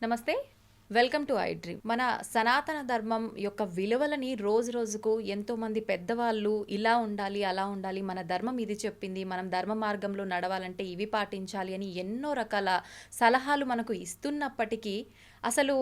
నమస్తే. Welcome to I dream. మన సనాతన ధర్మం యొక్క విలువలని రోజు రోజుకు ఎంతోమంది పెద్దవాళ్ళు ఇలా ఉండాలి, అలా ఉండాలి, మన ధర్మం ఇది చెప్పింది, మనం ధర్మ మార్గంలో నడవాలంటే ఇవి పాటించాలి అని ఎన్నో రకాల సలహాలు మనకు ఇస్తున్నప్పటికీ అసలు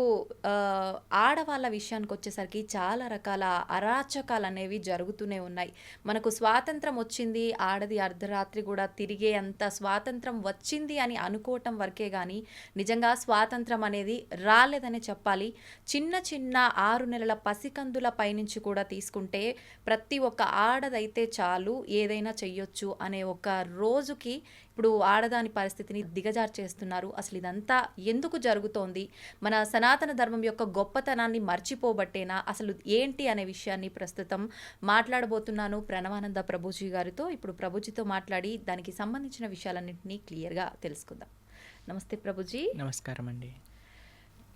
ఆడవాళ్ళ విషయానికి వచ్చేసరికి చాలా రకాల అరాచకాలు అనేవి జరుగుతూనే ఉన్నాయి. మనకు స్వాతంత్రం వచ్చింది, ఆడది అర్ధరాత్రి కూడా తిరిగే అంత స్వాతంత్రం వచ్చింది అని అనుకోవటం వరకే కానీ నిజంగా స్వాతంత్రం అనేది రాలేదనే చెప్పాలి. చిన్న చిన్న 6 నెలల పసికందుల పైనుంచి కూడా తీసుకుంటే ప్రతి ఒక్క ఆడదైతే చాలు ఏదైనా చెయ్యొచ్చు అనే ఒక రోజుకి ఇప్పుడు ఆడదాని పరిస్థితిని దిగజార్చేస్తున్నారు. అసలు ఇదంతా ఎందుకు జరుగుతోంది? మన సనాతన ధర్మం యొక్క గొప్పతనాన్ని మర్చిపోబట్టేనా? అసలు ఏంటి అనే విషయాన్ని ప్రస్తుతం మాట్లాడబోతున్నాను ప్రణవానంద ప్రభుజీ గారితో. ఇప్పుడు ప్రభుజీతో మాట్లాడి దానికి సంబంధించిన విషయాలన్నింటినీ క్లియర్గా తెలుసుకుందాం. నమస్తే ప్రభుజీ. నమస్కారం అండి.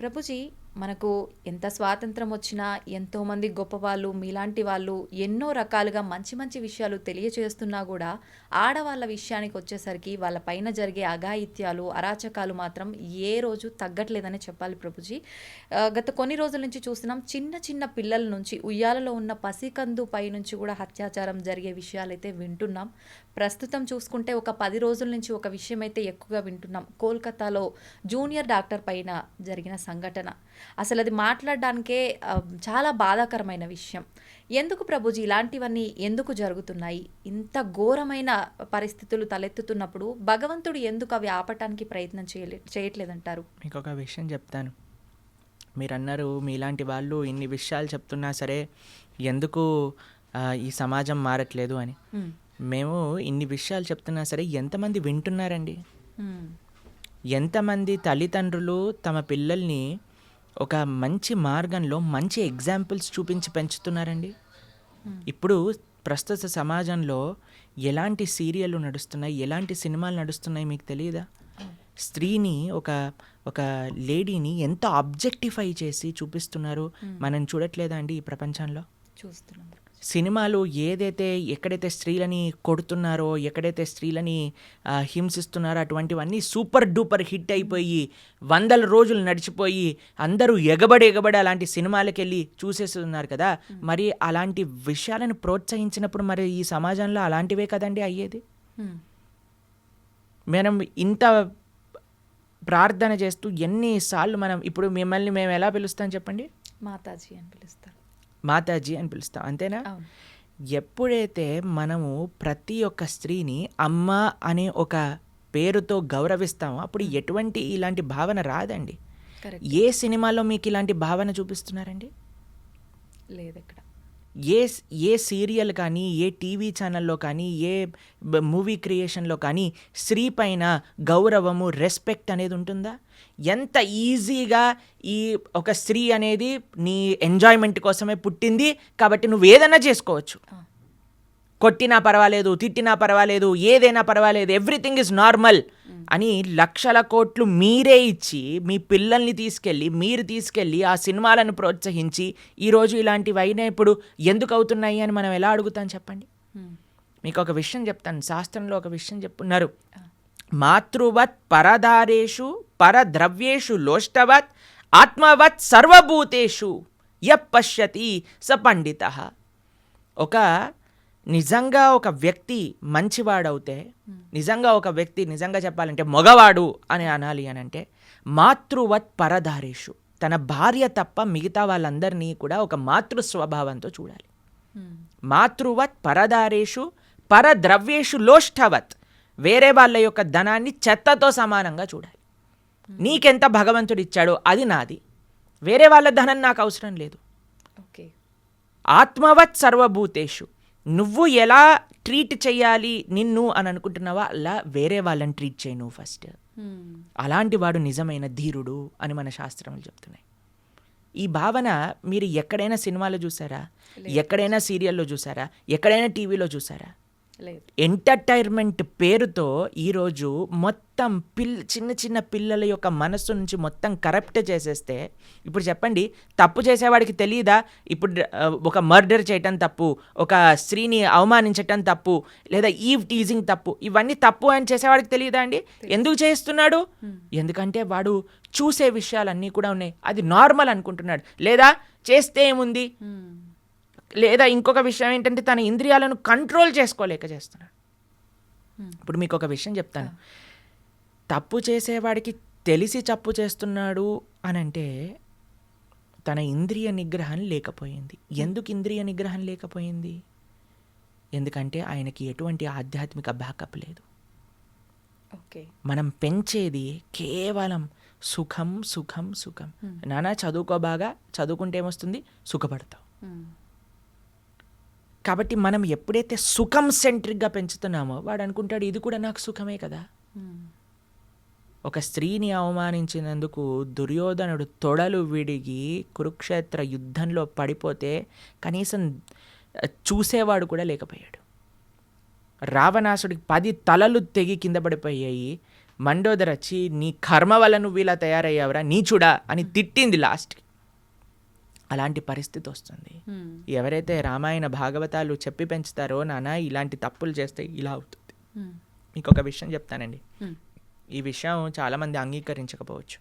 ప్రభుజీ, మనకు ఎంత స్వాతంత్రం వచ్చినా ఎంతోమంది గొప్పవాళ్ళు మీలాంటి వాళ్ళు ఎన్నో రకాలుగా మంచి మంచి విషయాలు తెలియచేస్తున్నా కూడా ఆడవాళ్ళ విషయానికి వచ్చేసరికి వాళ్ళ పైన జరిగే అఘాయిత్యాలు అరాచకాలు మాత్రం ఏ రోజు తగ్గట్లేదని చెప్పాలి ప్రభుజీ. గత కొన్ని రోజుల నుంచి చూస్తున్నాం, చిన్న చిన్న పిల్లల నుంచి ఉయ్యాలలో ఉన్న పసికందు పై నుంచి కూడా అత్యాచారం జరిగే విషయాలైతే వింటున్నాం. ప్రస్తుతం చూసుకుంటే ఒక 10 రోజుల నుంచి ఒక విషయం అయితే ఎక్కువగా వింటున్నాం. కోల్కతాలో జూనియర్ డాక్టర్ పైన జరిగిన సంఘటన అసలు అది మాట్లాడడానికే చాలా బాధాకరమైన విషయం. ఎందుకు ప్రభుజీ ఇలాంటివన్నీ ఎందుకు జరుగుతున్నాయి? ఇంత ఘోరమైన పరిస్థితులు తలెత్తుతున్నప్పుడు భగవంతుడు ఎందుకు అవి ఆపటానికి ప్రయత్నం చేయట్లేదంటారు? మీకు ఒక విషయం చెప్తాను. మీరు అన్నారు మీలాంటి వాళ్ళు ఇన్ని విషయాలు చెప్తున్నా సరే ఎందుకు ఈ సమాజం మారట్లేదు అని. మేము ఇన్ని విషయాలు చెప్తున్నా సరే ఎంతమంది వింటున్నారండి? ఎంతమంది తల్లిదండ్రులు తమ పిల్లల్ని ఒక మంచి మార్గంలో మంచి ఎగ్జాంపుల్స్ చూపించి పెంచుతున్నారండి? ఇప్పుడు ప్రస్తుత సమాజంలో ఎలాంటి సీరియళ్ళు నడుస్తున్నాయి, ఎలాంటి సినిమాలు నడుస్తున్నాయి మీకు తెలియదా? స్త్రీని ఒక లేడీని ఎంత ఆబ్జెక్టిఫై చేసి చూపిస్తున్నారు. మనం చూడట్లేదా అండి ఈ ప్రపంచంలో? చూస్తున్నాం. సినిమాలు ఎక్కడైతే స్త్రీలని కొడుతున్నారో, ఎక్కడైతే స్త్రీలని హింసిస్తున్నారో అటువంటివన్నీ సూపర్ డూపర్ హిట్ అయిపోయి 100 రోజులు నడిచిపోయి అందరూ ఎగబడి అలాంటి సినిమాలకు వెళ్ళి చూసేస్తున్నారు కదా. మరి అలాంటి విషయాలను ప్రోత్సహించినప్పుడు మరి ఈ సమాజంలో అలాంటివే కదండి అయ్యేది. మనం ఇంత ప్రార్థన చేస్తూ ఎన్నిసార్లు మనం ఇప్పుడు మిమ్మల్ని మేము ఎలా పిలుస్తాం చెప్పండి? మాతాజీ అని పిలుస్తారు. మాతాజీ అని పిలుస్తాం, అంతేనా? ఎప్పుడైతే మనము ప్రతి ఒక్క స్త్రీని అమ్మ అనే ఒక పేరుతో గౌరవిస్తామో అప్పుడు ఎటువంటి ఇలాంటి భావన రాదండి. ఏ సినిమాలో మీకు ఇలాంటి భావన చూపిస్తున్నారండి? లేదు ఎక్కడ. ఏ సీరియల్ కానీ, ఏ టీవీ ఛానల్లో కానీ, ఏ మూవీ క్రియేషన్లో కానీ స్త్రీ పైన గౌరవము, రెస్పెక్ట్ అనేది ఉంటుందా? ఎంత ఈజీగా ఈ ఒక స్త్రీ అనేది నీ ఎంజాయ్మెంట్ కోసమే పుట్టింది కాబట్టి నువ్వు ఏదైనా చేసుకోవచ్చు. కొట్టినా పర్వాలేదు, తిట్టినా పర్వాలేదు, ఏదైనా పర్వాలేదు, ఎవ్రీథింగ్ ఈజ్ నార్మల్ అని లక్షల కోట్లు మీరే ఇచ్చి మీ పిల్లల్ని మీరు తీసుకెళ్ళి ఆ సినిమాలను ప్రోత్సహించి ఈరోజు ఇలాంటివి అయినా ఇప్పుడు ఎందుకు అవుతున్నాయి అని మనం ఎలా అడుగుతాం చెప్పండి? మీకు ఒక విషయం చెప్తాను. శాస్త్రంలో ఒక విషయం చెప్పున్నారు. మాతృవత్ పరదారేషు పరద్రవ్యేషు లోష్టవత్ ఆత్మవత్ సర్వభూతేషు యః పశ్యతి స పండితః. నిజంగా ఒక వ్యక్తి మంచివాడవుతే, నిజంగా చెప్పాలంటే మగవాడు అని అనాలి అని అంటే మాతృవత్ పరదారేషు, తన భార్య తప్ప మిగతా వాళ్ళందరినీ కూడా ఒక మాతృ స్వభావంతో చూడాలి. మాతృవత్ పరదారేషు పరద్రవ్యేషు లోష్టవత్, వేరే వాళ్ళ యొక్క ధనాన్ని చెత్తతో సమానంగా చూడాలి. నీకెంత భగవంతుడు ఇచ్చాడో అది నాది, వేరే వాళ్ళ ధనం నాకు అవసరం లేదు. ఆత్మవత్ సర్వభూతేషు, నువ్వు ఎలా ట్రీట్ చేయాలి నిన్ను అని అనుకుంటున్నావా అలా వేరే వాళ్ళని ట్రీట్ చేయి నువ్వు ఫస్ట్. అలాంటి వాడు నిజమైన ధీరుడు అని మన శాస్త్రములు చెప్తున్నాయి. ఈ భావన మీరు ఎక్కడైనా సినిమాలో చూసారా? ఎక్కడైనా సీరియల్లో చూసారా? ఎక్కడైనా టీవీలో చూసారా? లేదు. ఎంటర్టైన్మెంట్ పేరుతో ఈరోజు మొత్తం చిన్న చిన్న పిల్లల యొక్క మనస్సు నుంచి మొత్తం కరప్ట్ చేసేస్తే, ఇప్పుడు చెప్పండి, తప్పు చేసేవాడికి తెలియదా ఇప్పుడు ఒక మర్డర్ చేయటం తప్పు, ఒక స్త్రీని అవమానించటం తప్పు, లేదా ఈవ్ టీజింగ్ తప్పు, ఇవన్నీ తప్పు అని చేసేవాడికి తెలియదా అండి? ఎందుకు చేస్తున్నాడు? ఎందుకంటే వాడు చూసే విషయాలన్నీ కూడా ఉన్నాయి, అది నార్మల్ అనుకుంటున్నాడు. లేదా చేస్తే ఏముంది, లేదా ఇంకొక విషయం ఏంటంటే తన ఇంద్రియాలను కంట్రోల్ చేసుకోలేక చేస్తున్నాడు. ఇప్పుడు మీకు ఒక విషయం చెప్తాను. తప్పు చేసేవాడికి తెలిసి తప్పు చేస్తున్నాడు అని అంటే తన ఇంద్రియ నిగ్రహం లేకపోయింది. ఎందుకు ఇంద్రియ నిగ్రహం లేకపోయింది? ఎందుకంటే ఆయనకి ఎటువంటి ఆధ్యాత్మిక బ్యాకప్ లేదు. ఓకే. మనం పెంచేది కేవలం సుఖం సుఖం సుఖం. నానా చదువుకో, బాగా చదువుకుంటే ఏమొస్తుంది, సుఖపడతావు. కాబట్టి మనం ఎప్పుడైతే సుఖం సెంట్రిక్గా పెంచుతున్నామో వాడు అనుకుంటాడు ఇది కూడా నాకు సుఖమే కదా. ఒక స్త్రీని అవమానించినందుకు దుర్యోధనుడు తొడలు విడిగి కురుక్షేత్ర యుద్ధంలో పడిపోతే కనీసం చూసేవాడు కూడా లేకపోయాడు. రావణాసుడికి 10 తలలు తెగి కింద పడిపోయాయి. మండోదరచి నీ కర్మ వల్ల నువ్వు ఇలా తయారయ్యావురా నీచుడా అని తిట్టింది లాస్ట్కి. అలాంటి పరిస్థితి వస్తుంది. ఎవరైతే రామాయణ భాగవతాలు చెప్పి పెంచుతారో నాన్న ఇలాంటి తప్పులు చేస్తే ఇలా అవుతుంది. మీకు ఒక విషయం చెప్తానండి, ఈ విషయం చాలామంది అంగీకరించకపోవచ్చు.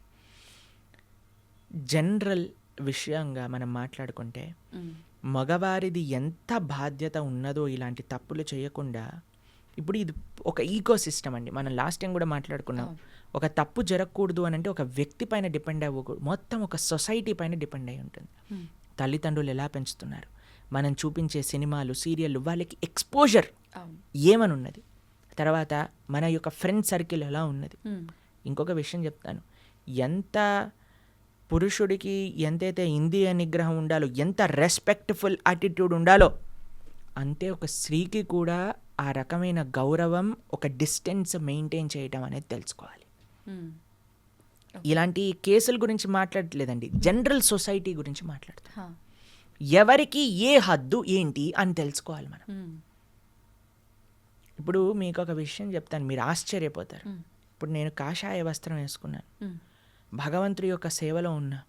జనరల్ విషయంగా మనం మాట్లాడుకుంటే మగవారిది ఎంత బాధ్యత ఉన్నదో ఇలాంటి తప్పులు చేయకుండా. ఇప్పుడు ఇది ఒక ఈకో సిస్టమ్ అండి. మనం లాస్ట్ టైం కూడా మాట్లాడుకున్నాం. ఒక తప్పు జరగకూడదు అని అంటే ఒక వ్యక్తి పైన డిపెండ్ అవ్వకూడదు, మొత్తం ఒక సొసైటీ పైన డిపెండ్ అయి ఉంటుంది. తల్లిదండ్రులు ఎలా పెంచుతున్నారు, మనం చూపించే సినిమాలు, సీరియళ్ళు, వాళ్ళకి ఎక్స్పోజర్ ఏమని ఉన్నది, తర్వాత మన యొక్క ఫ్రెండ్ సర్కిల్ ఎలా ఉన్నది. ఇంకొక విషయం చెప్తాను, ఎంత పురుషుడికి ఎంతైతే ఇంద్రియ నిగ్రహం ఉండాలో, ఎంత రెస్పెక్ట్ఫుల్ యాటిట్యూడ్ ఉండాలో, అంతే ఒక స్త్రీకి కూడా ఆ రకమైన గౌరవం, ఒక డిస్టెన్స్ మెయింటైన్ చేయడం అనేది తెలుసుకోవాలి. ఇలాంటి కేసుల గురించి మాట్లాడట్లేదండి, జనరల్ సొసైటీ గురించి మాట్లాడుతాం. ఎవరికి ఏ హద్దు ఏంటి అని తెలుసుకోవాలి మనం. ఇప్పుడు మీకు ఒక విషయం చెప్తాను, మీరు ఆశ్చర్యపోతారు. ఇప్పుడు నేను కాషాయ వస్త్రం వేసుకున్నాను, భగవంతుడి యొక్క సేవలో ఉన్నా.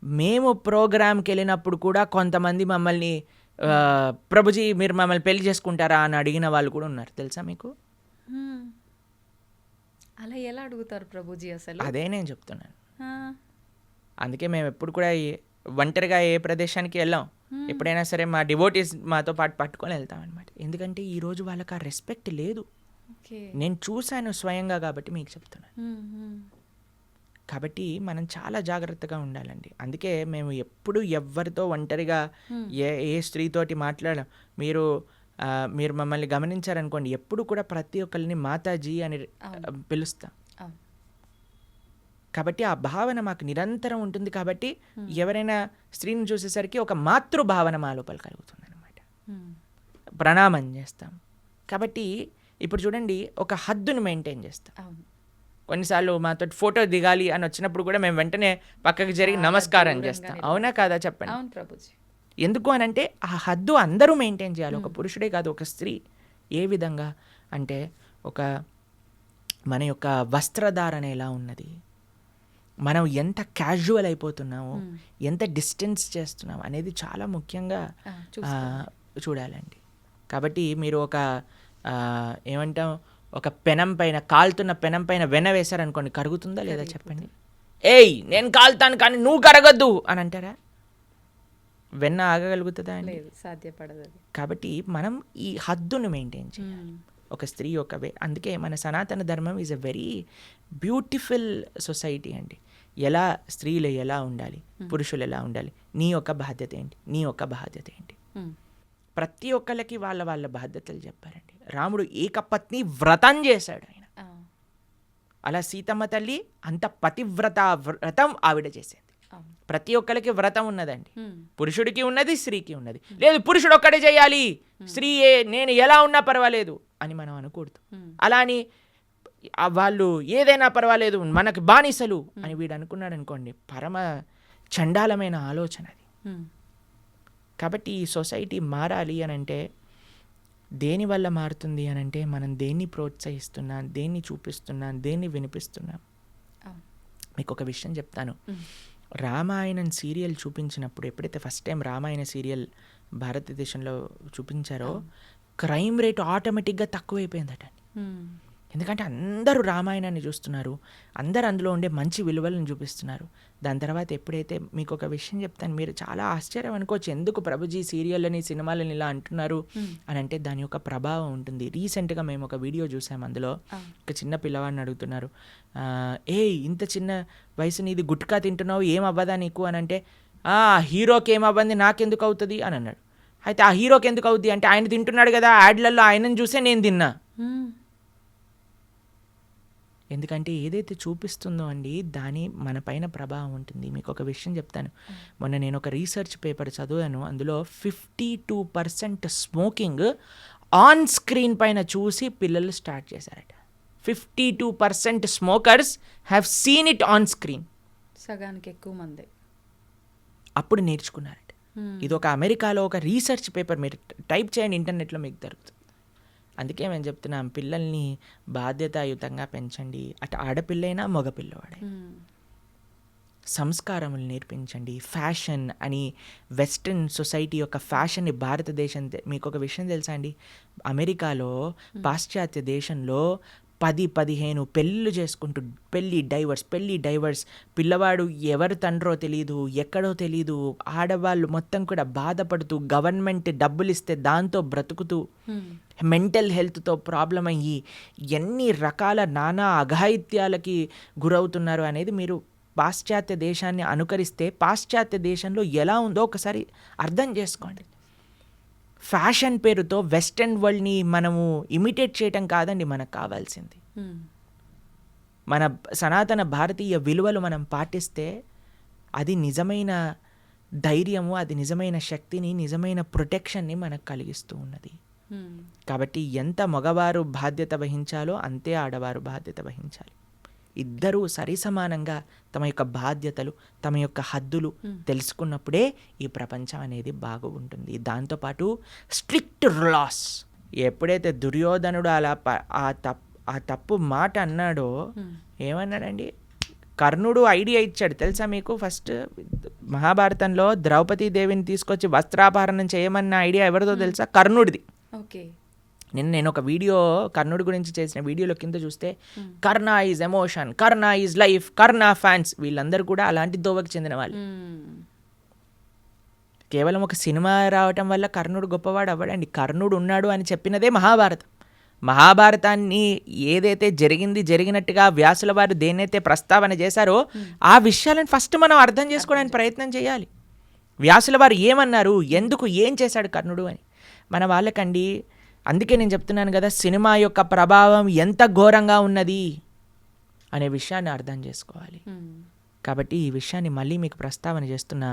మేము ప్రోగ్రామ్కి వెళ్ళినప్పుడు కూడా కొంతమంది మమ్మల్ని ప్రభుజీ మీరు మమ్మల్ని పెళ్లి చేసుకుంటారా అని అడిగిన వాళ్ళు కూడా ఉన్నారు, తెలుసా మీకు? అలా ఎలా అడుగుతారు ప్రభుజీ అసలు? అదే నేను చెప్తున్నాను. అందుకే మేము ఎప్పుడు కూడా ఒంటరిగా ఏ ప్రదేశానికి వెళ్ళాం. ఎప్పుడైనా సరే మా డివోటీస్ మాతో పాటు పట్టుకొని వెళ్తాం అనమాట. ఎందుకంటే ఈరోజు వాళ్ళకి ఆ రెస్పెక్ట్ లేదు. నేను చూశాను స్వయంగా, కాబట్టి మీకు చెప్తున్నాను. కాబట్టి మనం చాలా జాగ్రత్తగా ఉండాలండి. అందుకే మేము ఎప్పుడు ఎవరితో ఒంటరిగా ఏ స్త్రీతోటి మాట్లాడాం. మీరు మమ్మల్ని గమనించారనుకోండి, ఎప్పుడు కూడా ప్రతి ఒక్కరిని మాతాజీ అని పిలుస్తాం. కాబట్టి ఆ భావన మాకు నిరంతరం ఉంటుంది. కాబట్టి ఎవరైనా స్త్రీని చూసేసరికి ఒక మాతృభావన మా లోపల కలుగుతుంది అనమాట. ప్రణామం చేస్తాం. కాబట్టి ఇప్పుడు చూడండి, ఒక హద్దును మెయింటైన్ చేస్తాం. కొన్నిసార్లు మాతో ఫోటో దిగాలి అని వచ్చినప్పుడు కూడా మేము వెంటనే పక్కకి జరిగి నమస్కారం చేస్తాం. అవునా కాదా చెప్పండి. ఎందుకు అని అంటే ఆ హద్దు అందరూ మెయింటైన్ చేయాలి, ఒక పురుషుడే కాదు, ఒక స్త్రీ. ఏ విధంగా అంటే మన యొక్క వస్త్రధారణ ఎలా ఉన్నది, మనం ఎంత క్యాజువల్ అయిపోతున్నామో, ఎంత డిస్టెన్స్ చేస్తున్నాం అనేది చాలా ముఖ్యంగా చూడాలండి. కాబట్టి మీరు ఏమంటాం, ఒక పెనం పైన, కాలుతున్న పెనం పైన వెన్న వేశారనుకోండి, కరుగుతుందా లేదా చెప్పండి? ఏయ్ నేను కాలుతాను కానీ నువ్వు కరగొద్దు అని అంటారా? వెన్న ఆగగలుగుతుందా అండి? సాధ్యపడదు. కాబట్టి మనం ఈ హద్దును మెయింటైన్ చేయాలి ఒక స్త్రీ యొక్క అందుకే మన సనాతన ధర్మం is a very beautiful society అండి. ఎలా స్త్రీలు ఎలా ఉండాలి, పురుషులు ఎలా ఉండాలి, నీ యొక్క బాధ్యత ఏంటి, నీ యొక్క బాధ్యత ఏంటి, ప్రతి ఒక్కళ్ళకి వాళ్ళ వాళ్ళ బాధ్యతలు చెప్పారండి. రాముడు ఏకపత్ని వ్రతం చేశాడు ఆయన. అలా సీతమ్మ తల్లి అంత పతివ్రత వ్రతం ఆవిడ చేసేది. ప్రతి ఒక్కరికి వ్రతం ఉన్నదండి. పురుషుడికి ఉన్నది, స్త్రీకి ఉన్నది. లేదు పురుషుడు ఒక్కడే చేయాలి, స్త్రీ నేను ఎలా ఉన్నా పర్వాలేదు అని మనం అనకూడదు. అలా అని వాళ్ళు ఏదైనా పర్వాలేదు మనకు బానిసలు అని వీడు అనుకున్నాడు అనుకోండి, పరమ చండాలమైన ఆలోచన అది. కాబట్టి ఈ సొసైటీ మారాలి అని అంటే దేనివల్ల మారుతుంది అని అంటే మనం దేన్ని ప్రోత్సహిస్తున్నాం, దేన్ని చూపిస్తున్నాం, దేన్ని వినిపిస్తున్నాం. అవును. మీకు ఒక విషయం చెప్తాను. రామాయణం సీరియల్ చూపించినప్పుడు ఎప్పుడైతే ఫస్ట్ టైం రామాయణ సీరియల్ భారతదేశంలో చూపించారో క్రైమ్ రేట్ ఆటోమేటిక్గా తక్కువైపోయిందట. ఎందుకంటే అందరూ రామాయణాన్ని చూస్తున్నారు, అందరూ అందులో ఉండే మంచి విలువలను చూపిస్తున్నారు. దాని తర్వాత ఎప్పుడైతే మీకు ఒక విషయం చెప్తాను, మీరు చాలా ఆశ్చర్యం అనుకోవచ్చు, ఎందుకు ప్రభుజీ సీరియళ్ళని సినిమాలని ఇలా అంటున్నారు అని అంటే దాని యొక్క ప్రభావం ఉంటుంది. రీసెంట్గా మేము ఒక వీడియో చూసాము, అందులో ఒక చిన్న పిల్లవాడిని అడుగుతున్నారు, ఇంత చిన్న వయసు నీది గుట్కా తింటున్నావు, ఏం అవ్వదా నీకు అని అంటే, హీరోకి ఏమవ్వంది నాకెందుకు అవుతుంది అని అన్నాడు. అయితే ఆ హీరోకి ఎందుకు అవుద్ది అంటే ఆయన తింటున్నాడు కదా, యాడ్లలో ఆయనను చూసే నేను తిన్నా. ఎందుకంటే ఏదైతే చూపిస్తుందో అండి దాని మన పైన ప్రభావం ఉంటుంది. మీకు ఒక విషయం చెప్తాను, మొన్న నేను ఒక రీసెర్చ్ పేపర్ చదివాను, అందులో 52% స్మోకింగ్ ఆన్ స్క్రీన్ పైన చూసి పిల్లలు స్టార్ట్ చేశారట. 52% smokers have seen it on screen. సగానికి ఎక్కువ మంది అప్పుడు నేర్చుకున్నారట. ఇది ఒక అమెరికాలో ఒక రీసెర్చ్ పేపర్, మీరు టైప్ చేయండి ఇంటర్నెట్లో మీకు దొరుకుతుంది. అందుకే మేము చెప్తున్నాం, పిల్లల్ని బాధ్యతాయుతంగా పెంచండి, అటు ఆడపిల్లైనా మగపిల్లవాడే. సంస్కారములు నేర్పించండి. ఫ్యాషన్ అని వెస్ట్రన్ సొసైటీ యొక్క ఫ్యాషన్ని భారతదేశం, మీకు ఒక విషయం తెలుసా అండి, అమెరికాలో పాశ్చాత్య దేశంలో 10-15 పెళ్ళిళ్ళు చేసుకుంటూ పెళ్ళి డైవర్స్, పిల్లవాడు ఎవరు తండ్రో తెలీదు, ఎక్కడో తెలీదు, ఆడవాళ్ళు మొత్తం కూడా బాధపడుతూ గవర్నమెంట్ డబ్బులు ఇస్తే దాంతో బ్రతుకుతూ మెంటల్ హెల్త్తో ప్రాబ్లం అయ్యి ఎన్ని రకాల నానా అఘాయిత్యాలకి గురవుతున్నారు అనేది మీరు పాశ్చాత్య దేశాన్ని అనుకరిస్తే పాశ్చాత్య దేశంలో ఎలా ఉందో ఒకసారి అర్థం చేసుకోండి. ఫ్యాషన్ పేరుతో వెస్టర్న్ వరల్డ్ని మనము ఇమిటేట్ చేయటం కాదండి మనకు కావాల్సింది. మన సనాతన భారతీయ విలువలు మనం పాటిస్తే అది నిజమైన ధైర్యము, అది నిజమైన శక్తిని, నిజమైన ప్రొటెక్షన్ని మనకు కలిగిస్తూ ఉన్నది. కాబట్టి ఎంత మగవారు బాధ్యత వహించాలో అంతే ఆడవారు బాధ్యత వహించాలి. ఇద్దరూ సరిసమానంగా తమ యొక్క బాధ్యతలు, తమ యొక్క హద్దులు తెలుసుకున్నప్పుడే ఈ ప్రపంచం అనేది బాగుంటుంది. దాంతోపాటు స్ట్రిక్ట్ లాస్. ఎప్పుడైతే దుర్యోధనుడు అలా ఆ తప్పు మాట అన్నాడో, ఏమన్నాడండి, కర్ణుడు ఐడియా ఇచ్చాడు తెలుసా మీకు. ఫస్ట్ మహాభారతంలో ద్రౌపదీదేవిని తీసుకొచ్చి వస్త్రాపహరణం చేయమన్న ఐడియా ఎవరిదో తెలుసా? కర్ణుడిది. ఓకే. నేను ఒక వీడియో కర్ణుడి గురించి చేసిన వీడియోలో కింద చూస్తే Karna is emotion, Karna is life, Karna fans, వీళ్ళందరూ కూడా అలాంటి దోవకి చెందిన వాళ్ళు. కేవలం ఒక సినిమా రావటం వల్ల కర్ణుడు గొప్పవాడు అవ్వడండి. కర్ణుడు ఉన్నాడు అని చెప్పినదే మహాభారతం. మహాభారతాన్ని ఏదైతే జరిగినట్టుగా వ్యాసుల వారు దేన్నైతే ప్రస్తావన చేశారో ఆ విషయాలను ఫస్ట్ మనం అర్థం చేసుకోవడానికి ప్రయత్నం చేయాలి. వ్యాసుల వారు ఏమన్నారు, ఎందుకు, ఏం చేశాడు కర్ణుడు అని మన వాళ్ళకండి. అందుకే నేను చెప్తున్నాను కదా, సినిమా యొక్క ప్రభావం ఎంత ఘోరంగా ఉన్నది అనే విషయాన్ని అర్థం చేసుకోవాలి. కాబట్టి ఈ విషయాన్ని మళ్ళీ మీకు ప్రస్తావన చేస్తున్నా.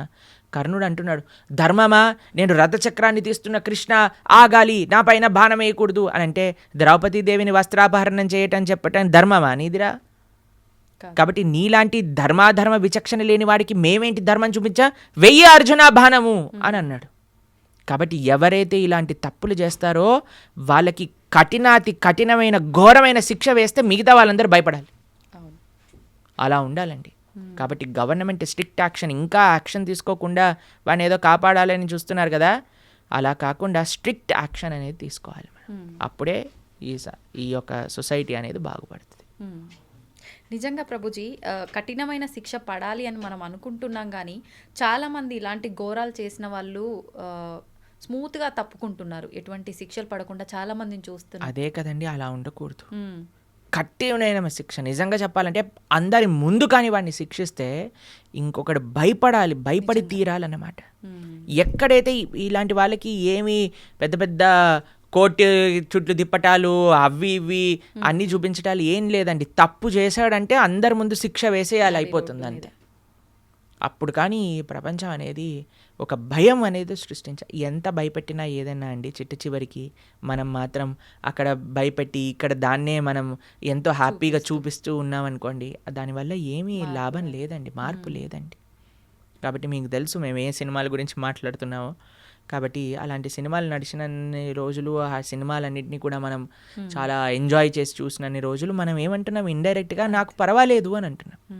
కర్ణుడు అంటున్నాడు, ధర్మమా, నేను రథచక్రాన్ని తీస్తున్న కృష్ణ ఆగాలి, నా పైన బాణం వేయకూడదు అని అంటే ద్రౌపదీదేవిని వస్త్రాపహరణం చేయటం చెప్పటం ధర్మమా నీదిరా? కాబట్టి నీలాంటి ధర్మాధర్మ విచక్షణ లేని వాడికి మేమేంటి ధర్మం చూపించా, వెయ్యి అర్జున బాణము అని అన్నాడు. కాబట్టి ఎవరైతే ఇలాంటి తప్పులు చేస్తారో వాళ్ళకి కఠినమైన ఘోరమైన శిక్ష వేస్తే మిగతా వాళ్ళందరూ భయపడాలి. అలా ఉండాలండి. కాబట్టి గవర్నమెంట్ స్ట్రిక్ట్ యాక్షన్, ఇంకా యాక్షన్ తీసుకోకుండా వాడిని ఏదో కాపాడాలని చూస్తున్నారు కదా, అలా కాకుండా స్ట్రిక్ట్ యాక్షన్ అనేది తీసుకోవాలి. అప్పుడే ఈ యొక్క సొసైటీ అనేది బాగుపడుతుంది. నిజంగా ప్రభుజీ, కఠినమైన శిక్ష పడాలి అని మనం అనుకుంటున్నాం, కానీ చాలామంది ఇలాంటి ఘోరాలు చేసిన వాళ్ళు స్మూత్గా తప్పుకుంటున్నారు, ఎటువంటి శిక్షలు పడకుండా చాలా మందిని చూస్తున్నారు. అదే కదండి, అలా ఉండకూడదు. కఠినమైన శిక్ష నిజంగా చెప్పాలంటే అందరి ముందు కానీ వాడిని శిక్షిస్తే ఇంకొకటి భయపడి తీరాలన్నమాట. ఎక్కడైతే ఇలాంటి వాళ్ళకి ఏమి పెద్ద పెద్ద కోర్టు చుట్లు తిప్పటాలు అవి ఇవి అన్నీ చూపించటాలు ఏం లేదండి. తప్పు చేశాడంటే అందరి ముందు శిక్ష వేసేయాలి, అయిపోతుంది అంతే. అప్పుడు కానీ ఈ ప్రపంచం అనేది ఒక భయం అనేది ఎంత భయపెట్టినా ఏదైనా అండి, చివరికి మనం మాత్రం అక్కడ భయపెట్టి ఇక్కడ దాన్నే మనం ఎంతో హ్యాపీగా చూపిస్తూ ఉన్నామనుకోండి, దానివల్ల ఏమీ లాభం లేదండి, మార్పు లేదండి. కాబట్టి మీకు తెలుసు మేము ఏ సినిమాల గురించి మాట్లాడుతున్నామో. కాబట్టి అలాంటి సినిమాలు నడిచినన్ని రోజులు ఆ సినిమాలన్నింటినీ కూడా మనం చాలా ఎంజాయ్ చేసి చూసినన్ని రోజులు మనం ఏమంటున్నాం ఇండైరెక్ట్గా నాకు పర్వాలేదు అని అంటున్నాం.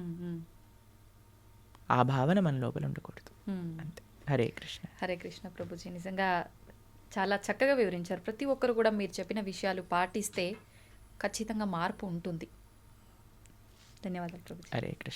ఆ భావన మన లోపల ఉండకూడదు. అంతే. హరే కృష్ణ. హరే కృష్ణ ప్రభుజీ, నిజంగా చాలా చక్కగా వివరించారు. ప్రతి ఒక్కరు కూడా మీరు చెప్పిన విషయాలు పాటిస్తే ఖచ్చితంగా మార్పు ఉంటుంది. ధన్యవాదాలు ప్రభుజీ. హరే కృష్ణ.